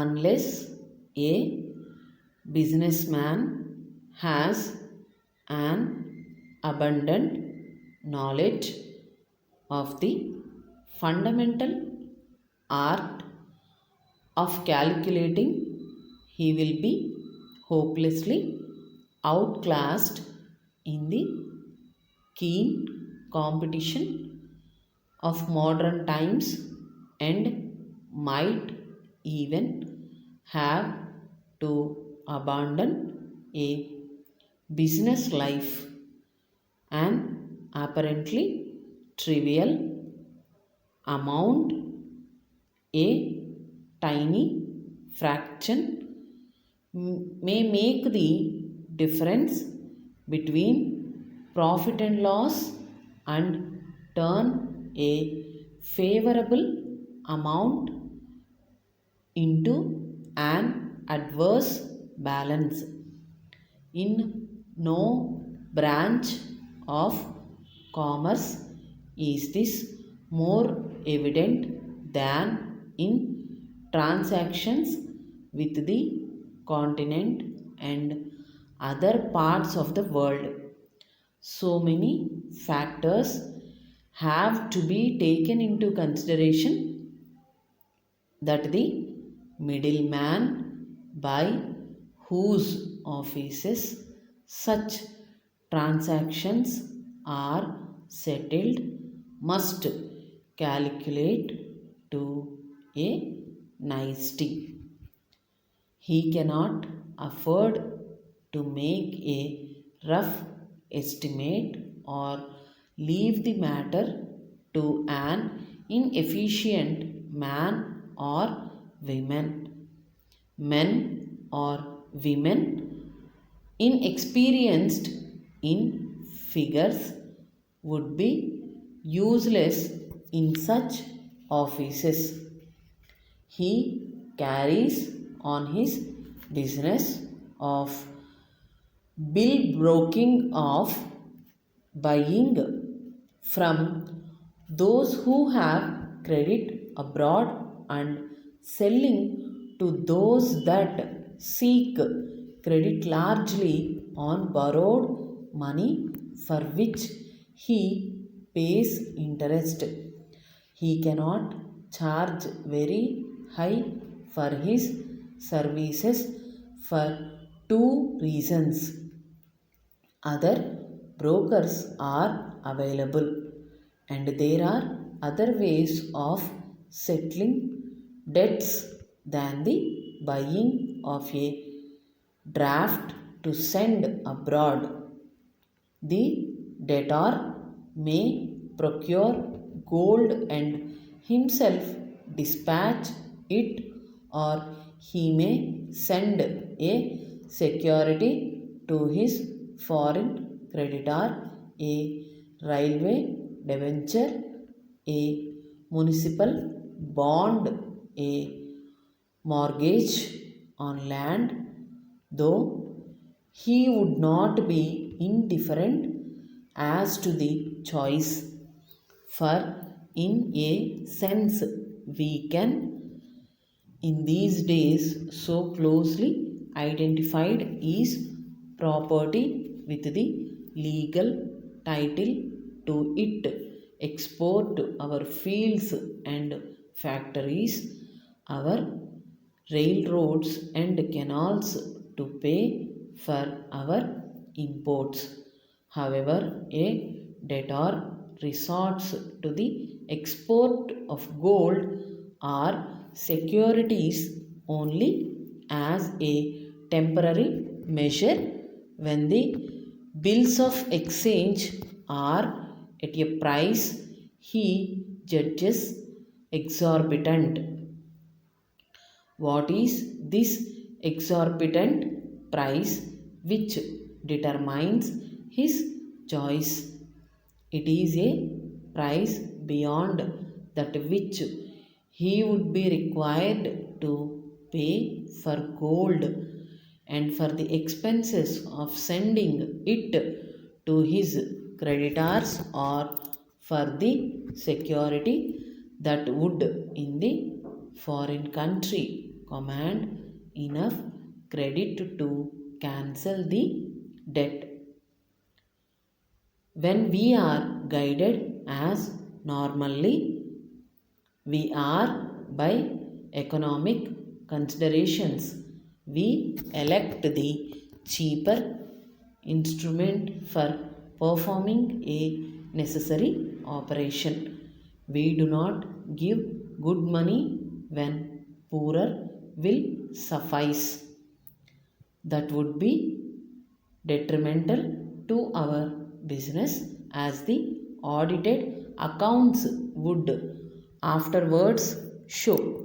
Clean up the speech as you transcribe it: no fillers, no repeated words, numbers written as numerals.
unless a businessman has an abundant knowledge of the fundamental art of calculating, he will be hopelessly outclassed in the keen competition of modern times and might even have to abandon a business life, an apparently trivial amount, a tiny fraction, may make the difference between profit and loss and turn a favorable amount into an adverse balance. In no branch of commerce is this more evident than in transactions with the continent and other parts of the world. So many factors have to be taken into consideration that the middleman by whose offices such transactions are settled must calculate to a nicety. He cannot afford to make a rough estimate or leave the matter to an inefficient man or women. Men or women inexperienced in figures would be useless in such offices. He carries on his business of bill broking of buying from those who have credit abroad and selling to those that seek credit largely on borrowed money for which he pays interest. He cannot charge very high for his services for two reasons. Other brokers are available and there are other ways of settling debts than the buying of a draft to send abroad. The debtor may procure gold and himself dispatch it, or he may send a security to his foreign creditor, a railway debenture, a municipal bond, a mortgage on land, though he would not be indifferent as to the choice, for in a sense we can in these days so closely identified is property with the legal title to it, export our fields and factories, our railroads and canals to pay for our imports. However, a debtor resorts to the export of gold or securities only as a temporary measure when the bills of exchange are at a price he judges exorbitant. What is this exorbitant price which determines his choice? It is a price beyond that which he would be required to pay for gold and for the expenses of sending it to his creditors, or for the security that would in the foreign country command enough credit to cancel the debt. When we are guided as normally we are by economic considerations, we elect the cheaper instrument for performing a necessary operation. We do not give good money when poorer will suffice. That would be detrimental to our business, as the audited accounts would afterwards show.